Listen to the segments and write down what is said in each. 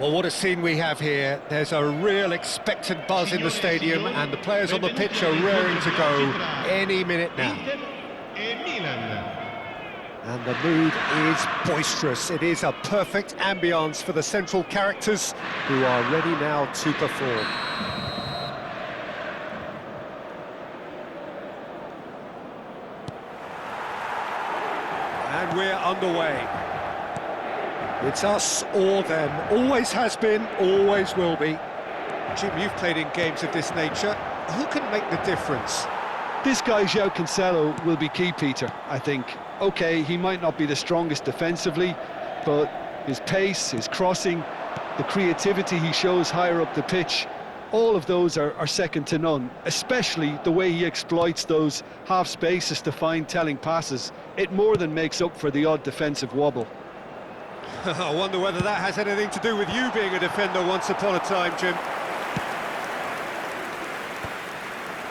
Well, what a scene we have here. There's a real expectant buzz in the stadium and the players on the pitch are raring to go any minute now. And the mood is boisterous. It is a perfect ambience for the central characters who are ready now to perform. And we're underway. It's us or them. Always has been, always will be. Jim, you've played in games of this nature. Who can make the difference? This guy, João Cancelo, will be key, Peter, I think. OK, he might not be the strongest defensively, but his pace, his crossing, the creativity he shows higher up the pitch, all of those are second to none, especially the way he exploits those half spaces to find telling passes. It more than makes up for the odd defensive wobble. I wonder whether that has anything to do with you being a defender once upon a time, Jim.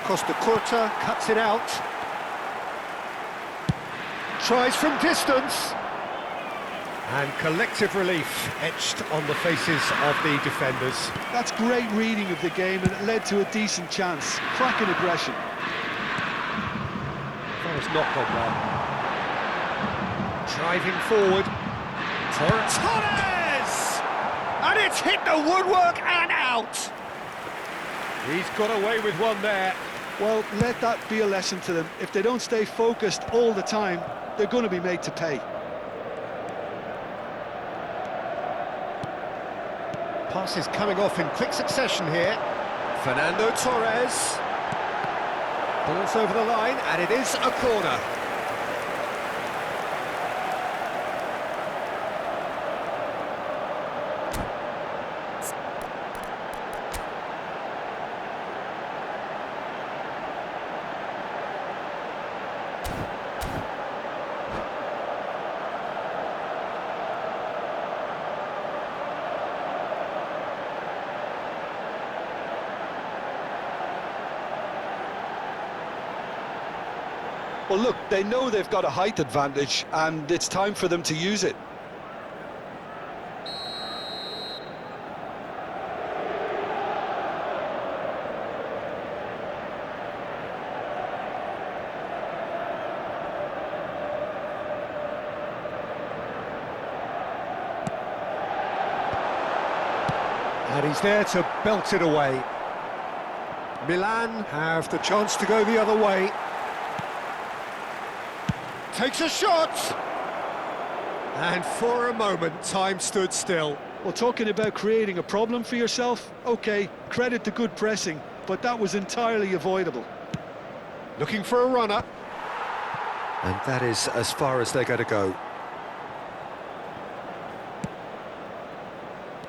Costa Curta cuts it out. Tries from distance. And collective relief etched on the faces of the defenders. That's great reading of the game, and it led to a decent chance. Cracking aggression. That has not gone well. Driving forward. Torres! And it's hit the woodwork and out! He's got away with one there. Well, let that be a lesson to them. If they don't stay focused all the time, they're going to be made to pay. Passes coming off in quick succession here. Fernando Torres. Ball's over the line, and it is a corner. Well, look, they know they've got a height advantage, and it's time for them to use it. And he's there to belt it away. Milan have the chance to go the other way. Takes a shot! And for a moment, time stood still. Well, talking about creating a problem for yourself, OK, credit to good pressing, but that was entirely avoidable. Looking for a runner. And that is as far as they're going to go.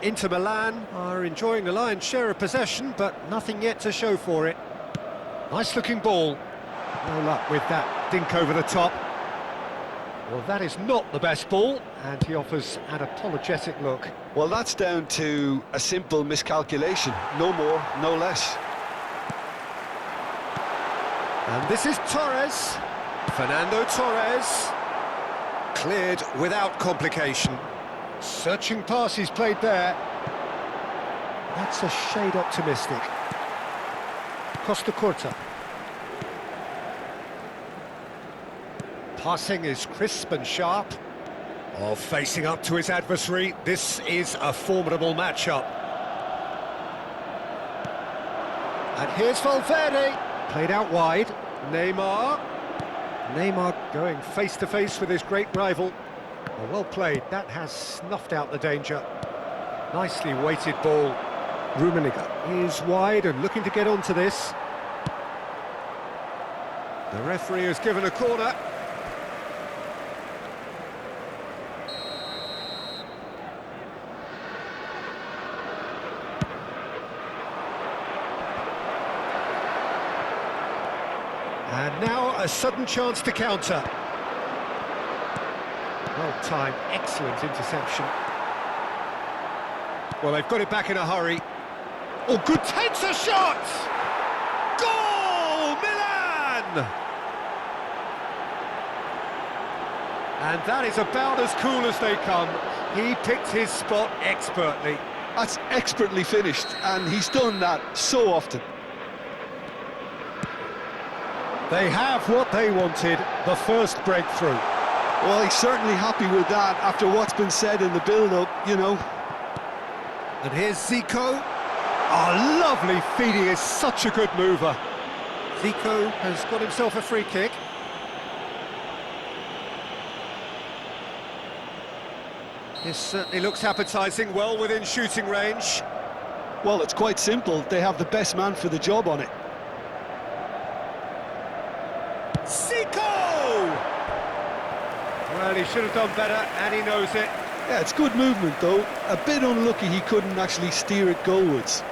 Inter Milan are enjoying the lion's share of possession, but nothing yet to show for it. Nice looking ball. No luck with that dink over the top. Well, that is not the best ball, and he offers an apologetic look. Well, that's down to a simple miscalculation. No more, no less. And this is Torres. Fernando Torres. Cleared without complication. Searching pass he's played there. That's a shade optimistic. Costa Curta. Passing is crisp and sharp. Oh, facing up to his adversary. This is a formidable matchup. And here's Valverde. Played out wide. Neymar. Neymar going face-to-face with his great rival. Well played. That has snuffed out the danger. Nicely weighted ball. Rummenigge is wide and looking to get onto this. The referee has given a corner. And now a sudden chance to counter. Well timed, excellent interception. Well, they've got it back in a hurry. Oh, good, takes a shot! Goal, Milan! And that is about as cool as they come. He picked his spot expertly. That's expertly finished, and he's done that so often. They have what they wanted, the first breakthrough. Well, he's certainly happy with that after what's been said in the build-up, you know. And here's Zico. Oh, lovely feed, he is such a good mover. Zico has got himself a free kick. This certainly looks appetising, well within shooting range. Well, it's quite simple. They have the best man for the job on it. Zico! Well, he should have done better, and he knows it. Yeah, it's good movement, though. A bit unlucky he couldn't actually steer it goalwards.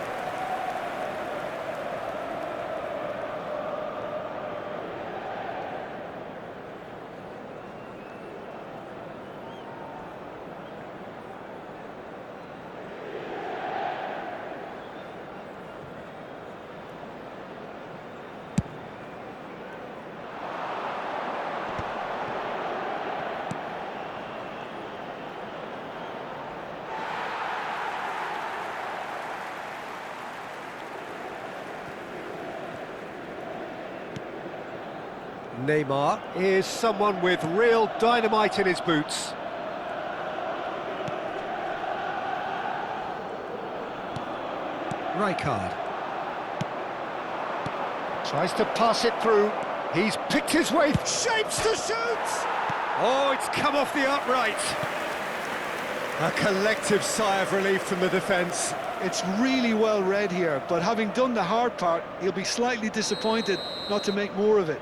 Neymar is someone with real dynamite in his boots. Rijkaard tries to pass it through. He's picked his way, shapes to shoot! Oh, it's come off the upright. A collective sigh of relief from the defence. It's really well read here, but having done the hard part, he'll be slightly disappointed not to make more of it.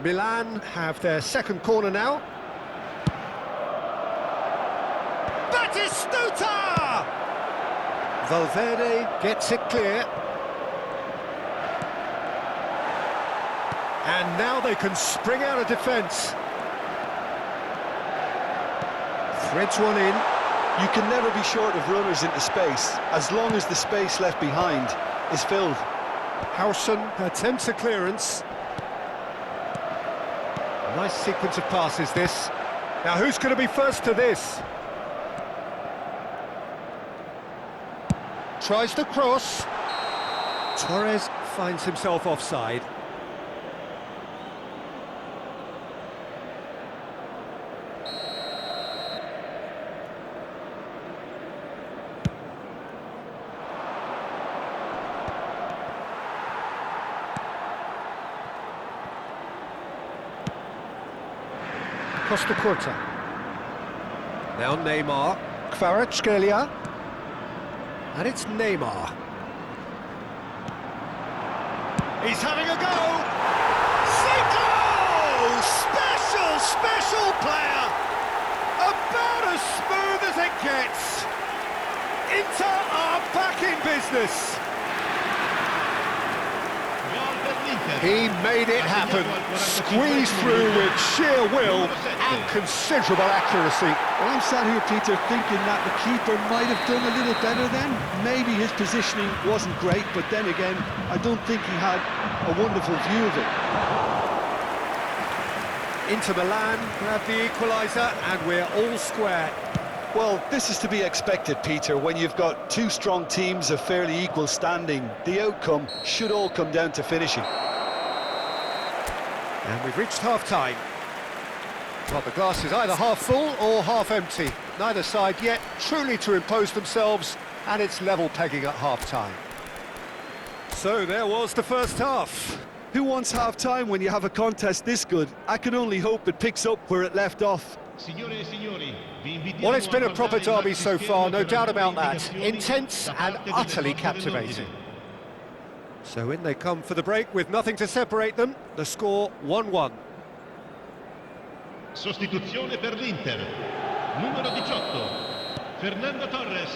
Milan have their second corner now. Batistuta! Valverde gets it clear. And now they can spring out of defence. Threads one in. You can never be short of runners into space, as long as the space left behind is filled. Howson attempts a clearance. Nice sequence of passes, this. Now, who's going to be first to this? Tries to cross. Torres finds himself offside. Costa Curta. Now Neymar. Kvaratskhelia. And it's Neymar. He's having a go! Zico! Special player! About as smooth as it gets. Inter are back in business. He made it happen, squeezed through with sheer will and considerable accuracy. Well, I'm sat here, Peter, thinking that the keeper might have done a little better then. Maybe his positioning wasn't great, but then again, I don't think he had a wonderful view of it. Inter Milan grab the equaliser, and we're all square. Well, this is to be expected, Peter. When you've got two strong teams of fairly equal standing, the outcome should all come down to finishing. And we've reached half-time. Well, the glass is either half full or half empty. Neither side yet truly to impose themselves, and it's level pegging at half-time. So there was the first half. Who wants half-time when you have a contest this good? I can only hope it picks up where it left off. Well, it's been a proper derby so far, no doubt about that. Intense and utterly captivating. So in they come for the break with nothing to separate them. The score 1-1. Sostituzione per l'Inter. Numero 18. Fernando Torres.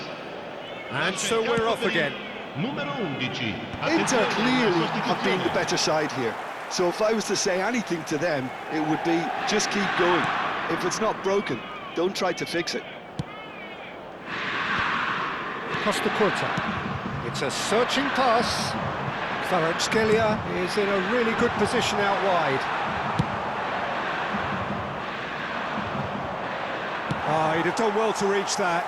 And so we're off again. Numero 11. Inter clearly have been the better side here. So if I was to say anything to them, it would be just keep going. If it's not broken, don't try to fix it. Costa Curta. It's a searching pass. Kvaratskhelia is in a really good position out wide. He'd have done well to reach that.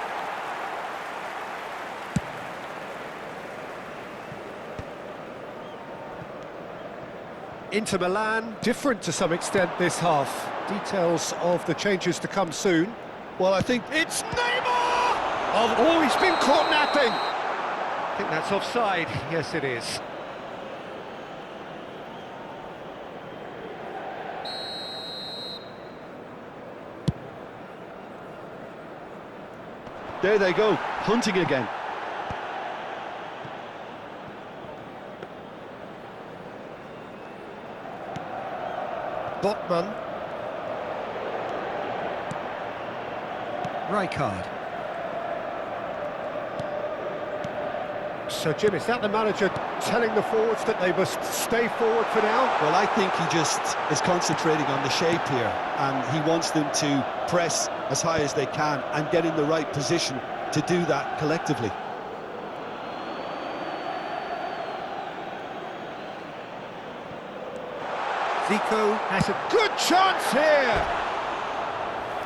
Inter Milan, different to some extent this half. Details of the changes to come soon. Well, I think It's Neymar! Oh, he's been caught napping! I think that's offside. Yes, it is. there they go, hunting again. Botman. Rijkaard. So, Jim, is that the manager telling the forwards that they must stay forward for now? Well, I think he just is concentrating on the shape here, and he wants them to press as high as they can and get in the right position to do that collectively. Zico has a good chance here!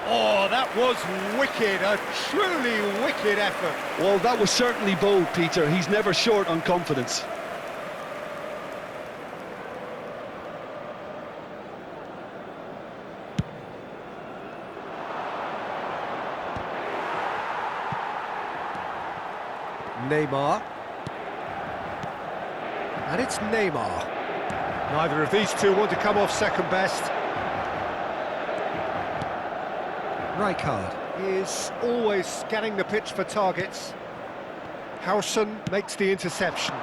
Oh, that was wicked, a truly wicked effort. Well, that was certainly bold, Peter. He's never short on confidence. Neymar. And it's Neymar. Neither of these two want to come off second best. Rijkaard is always scanning the pitch for targets. Howson makes the interception.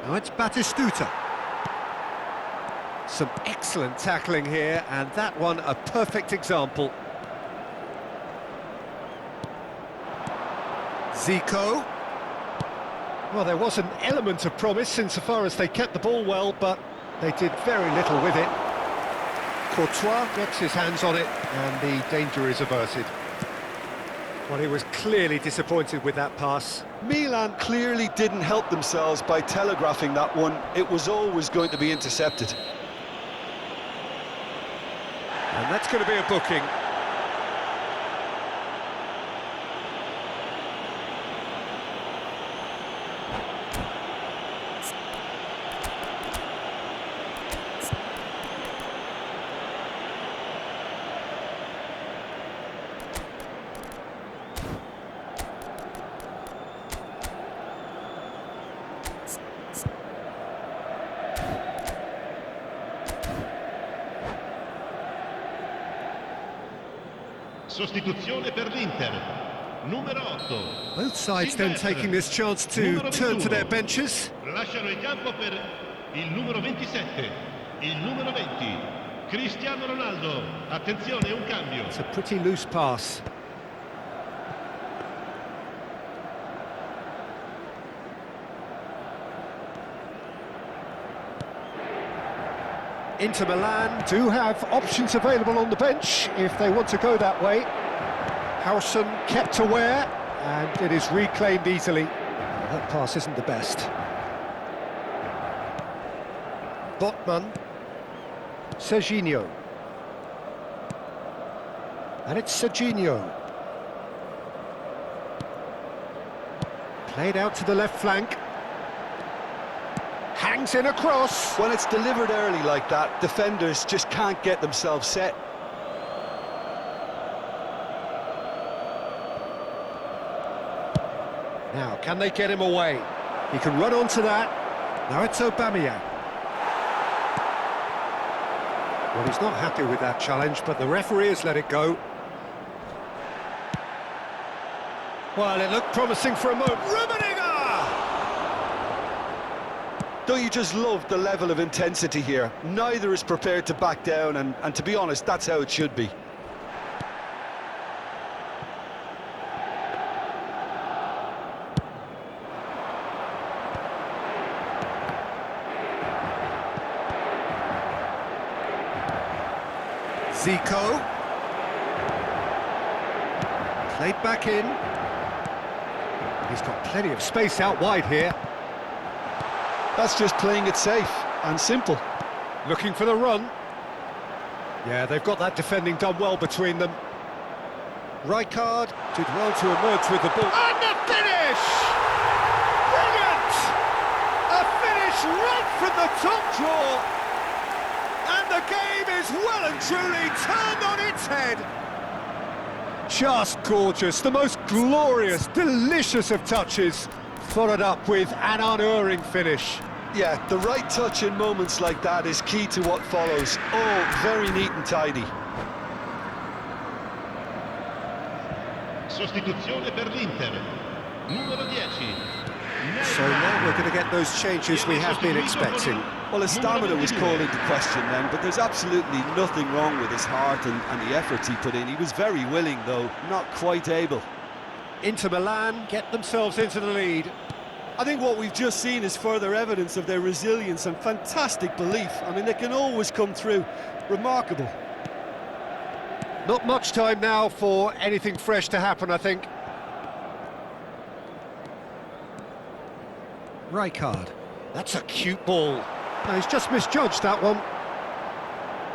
Now it's Batistuta. Some excellent tackling here, and that one a perfect example. Zico. Well, there was an element of promise insofar as they kept the ball well, but they did very little with it. Courtois gets his hands on it, and the danger is averted. Well, he was clearly disappointed with that pass. Milan clearly didn't help themselves by telegraphing that one. It was always going to be intercepted. And that's going to be a booking. Sostituzione per l'Inter. Numero 8. Both sides then taking this chance to turn to their benches. Lasciano il campo per il numero 27. Il numero 20. Cristiano Ronaldo. Attenzione, un cambio. It's a pretty loose pass. Inter Milan do have options available on the bench if they want to go that way. Howson kept aware, and it is reclaimed easily. Well, that pass isn't the best. Botman. Serginho. And it's Serginho. Played out to the left flank. Hangs in a cross. When it's delivered early like that, defenders just can't get themselves set. Now, can they get him away? He can run onto that. Now it's Aubameyang. Well, he's not happy with that challenge, but the referee has let it go. Well, it looked promising for a moment. Rummenigge! Don't you just love the level of intensity here? Neither is prepared to back down, and to be honest, that's how it should be. Zico. Played back in. He's got plenty of space out wide here. That's just playing it safe and simple. Looking for the run. Yeah, they've got that defending done well between them. Rijkaard did well to emerge with the ball. And the finish! Brilliant! A finish straight from the top draw. And the game is well and truly turned on its head. Just gorgeous, the most glorious, delicious of touches, followed up with an unerring finish. Yeah, the right touch in moments like that is key to what follows. Oh, very neat and tidy. Sostituzione per l'Inter. Numero 10. So now we're going to get those changes we have been expecting. Well, his stamina was called into question then, but there's absolutely nothing wrong with his heart and the efforts he put in. He was very willing, though, not quite able. Inter Milan get themselves into the lead. I think what we've just seen is further evidence of their resilience and fantastic belief. I mean, they can always come through. Remarkable. Not much time now for anything fresh to happen, I think. Rijkaard. That's a cute ball. No, he's just misjudged that one.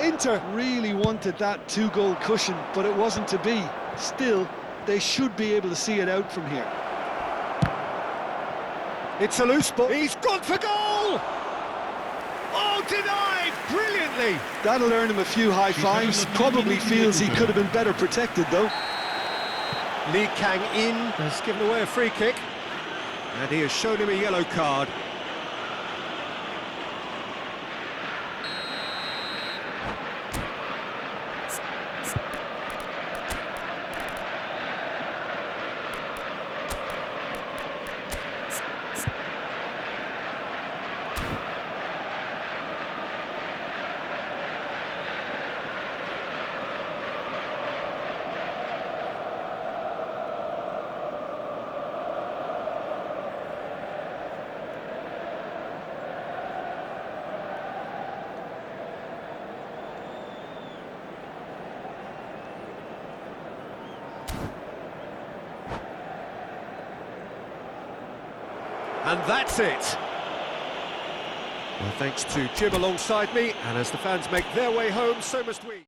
Inter really wanted that two-goal cushion, but it wasn't to be. Still, they should be able to see it out from here. It's a loose ball. He's gone for goal! Oh, denied! Brilliantly! That'll earn him a few high fives. Probably feels he could have been better protected, though. Lee Kang-in has given away a free kick. And he has shown him a yellow card. And that's it. Well, thanks to Jim alongside me, and as the fans make their way home, so must we.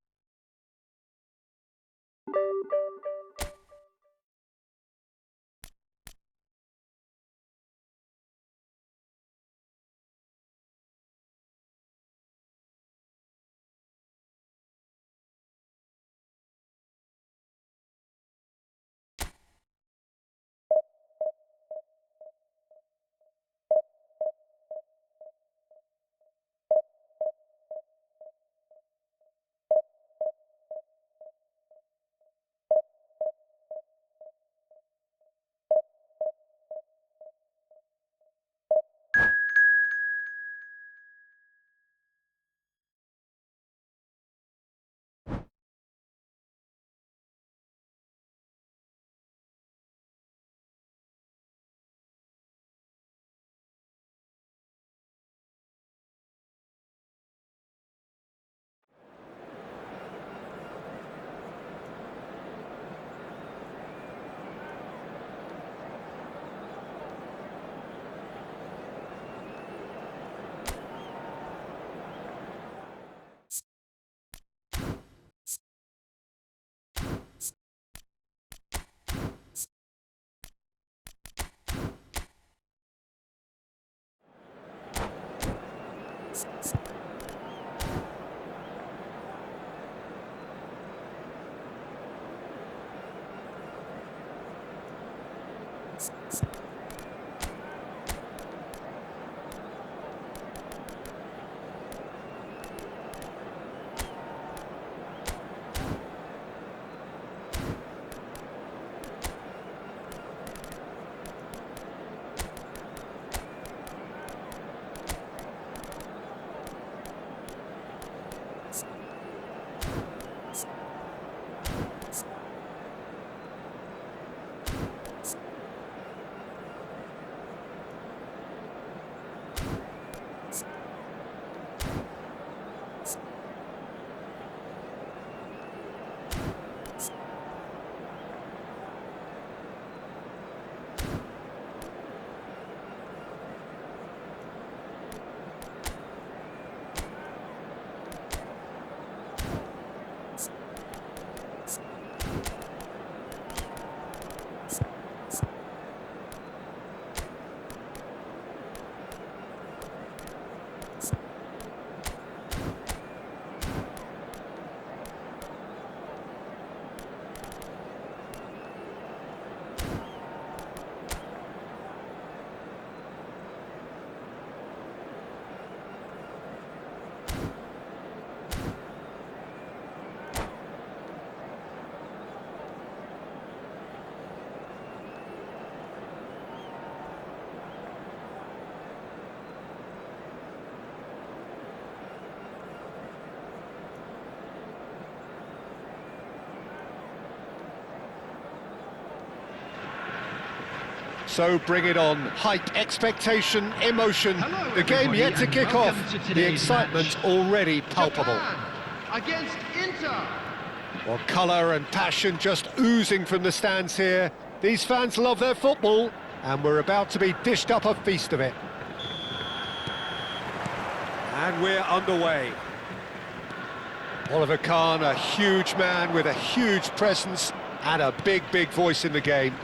So bring it on. Hype, expectation, emotion. Hello, The game everybody, yet to and kick welcome off. to The today's excitement match. already palpable. Japan against Inter. Well, colour and passion just oozing from the stands here. These fans love their football, and we're about to be dished up a feast of it. And we're underway. Oliver Kahn, a huge man with a huge presence and a big, big voice in the game.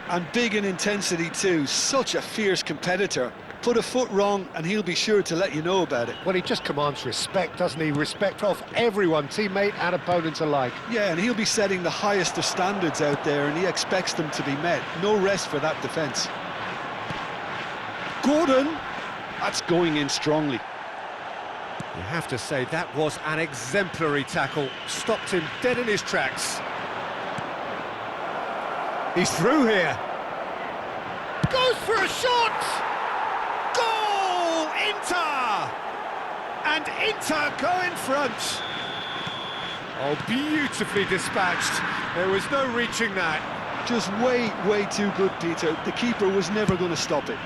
And big in intensity too, such a fierce competitor. Put a foot wrong and he'll be sure to let you know about it. Well, he just commands respect, doesn't he? Respect of everyone, teammate and opponents alike. Yeah, and he'll be setting the highest of standards out there and he expects them to be met. No rest for that defence. Gordon! That's going in strongly. You have to say that was an exemplary tackle. Stopped him dead in his tracks. He's through here. Goes for a shot! Goal! Inter! And Inter go in front. Oh, beautifully dispatched. There was no reaching that. Just way, way too good, Peter. The keeper was never going to stop it.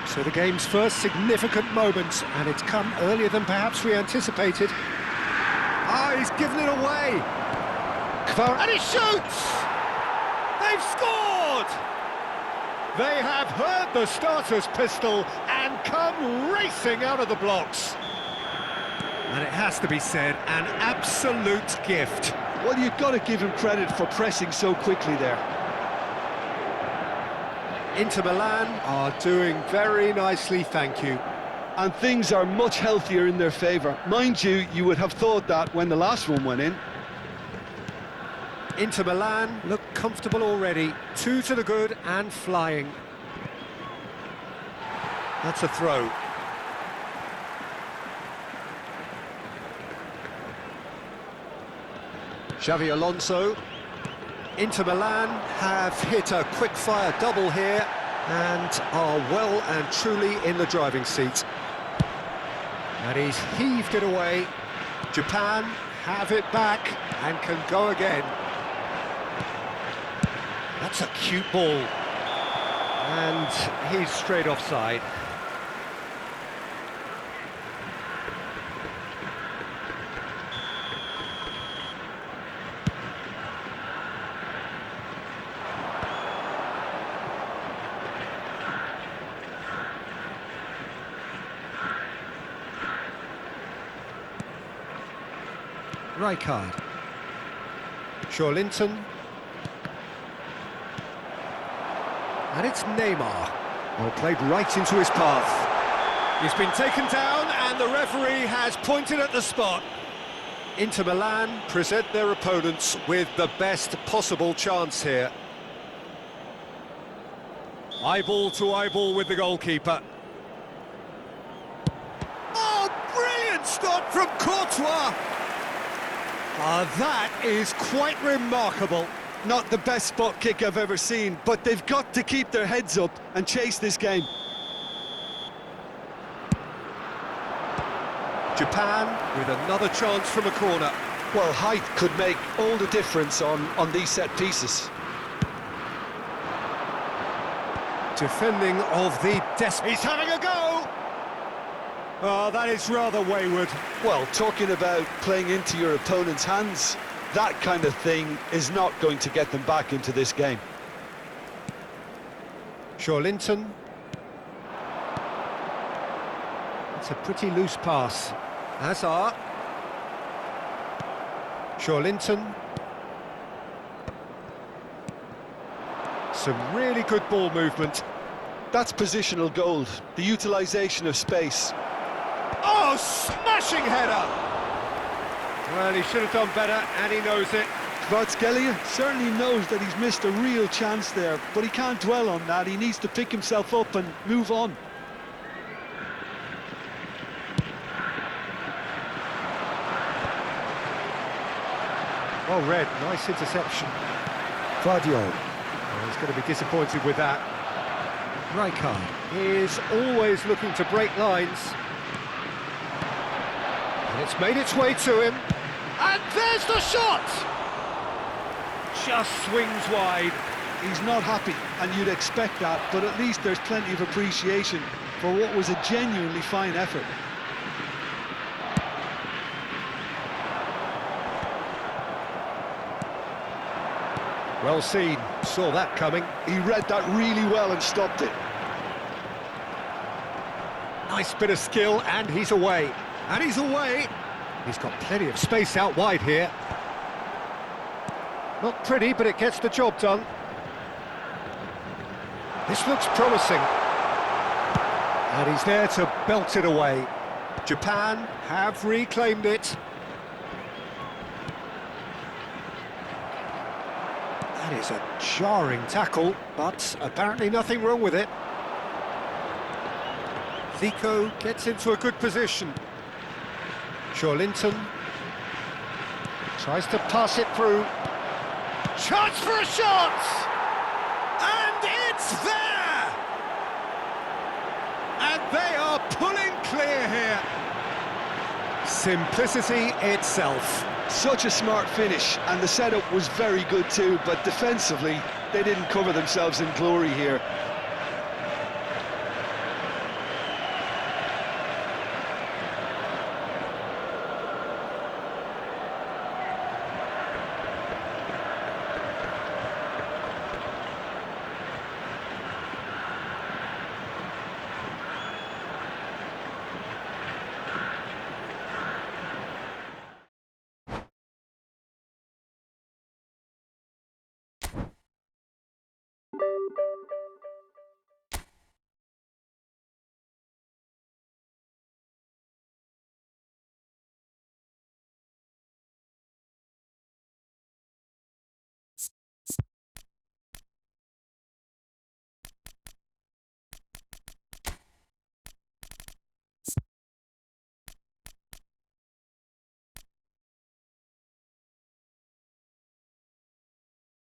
So the game's first significant moment, and it's come earlier than perhaps we anticipated. Ah, he's given it away. And he shoots! They've scored! They have heard the starter's pistol and come racing out of the blocks. And it has to be said, an absolute gift. Well, you've got to give him credit for pressing so quickly there. Inter Milan are doing very nicely, thank you. And things are much healthier in their favour. Mind you, you would have thought that when the last one went in. Inter Milan look comfortable already. 2 to the good and flying. That's a throw. Xavi Alonso. Inter Milan have hit a quick-fire double here and are well and truly in the driving seat. And he's heaved it away. Japan have it back and can go again. That's a cute ball. And he's straight offside. Rijkaard. Shawlinton. And it's Neymar. Well, played right into his path. He's been taken down and the referee has pointed at the spot. Inter Milan present their opponents with the best possible chance here. Eyeball to eyeball with the goalkeeper. Oh, brilliant stop from Courtois! That is quite remarkable. Not the best spot kick I've ever seen, but they've got to keep their heads up and chase this game. Japan with another chance from a corner. Well, height could make all the difference on these set pieces. Defending of the He's having a go! Oh, that is rather wayward. Well, talking about playing into your opponent's hands, that kind of thing is not going to get them back into this game. Shawlinton. It's a pretty loose pass. Hazard. Shawlinton. Some really good ball movement. That's positional gold, the utilisation of space. Oh, smashing header! Well, he should have done better, and he knows it. Kvaratskhelia certainly knows that he's missed a real chance there, but he can't dwell on that. He needs to pick himself up and move on. Well read, nice interception. Guardiola. Well, he's going to be disappointed with that. Rijkaard is always looking to break lines. And it's made its way to him. And there's the shot! Just swings wide. he's not happy, and you'd expect that, but at least there's plenty of appreciation for what was a genuinely fine effort. Well seen, saw that coming. He read that really well and stopped it. Nice bit of skill, and he's away. And he's away. He's got plenty of space out wide here. Not pretty, but it gets the job done. This looks promising. And he's there to belt it away. Japan have reclaimed it. That is a jarring tackle, but apparently nothing wrong with it. Zico gets into a good position. Joelinton tries to pass it through. Chance for a shot! And it's there! And they are pulling clear here. Simplicity itself. Such a smart finish, and the setup was very good too, but defensively, they didn't cover themselves in glory here.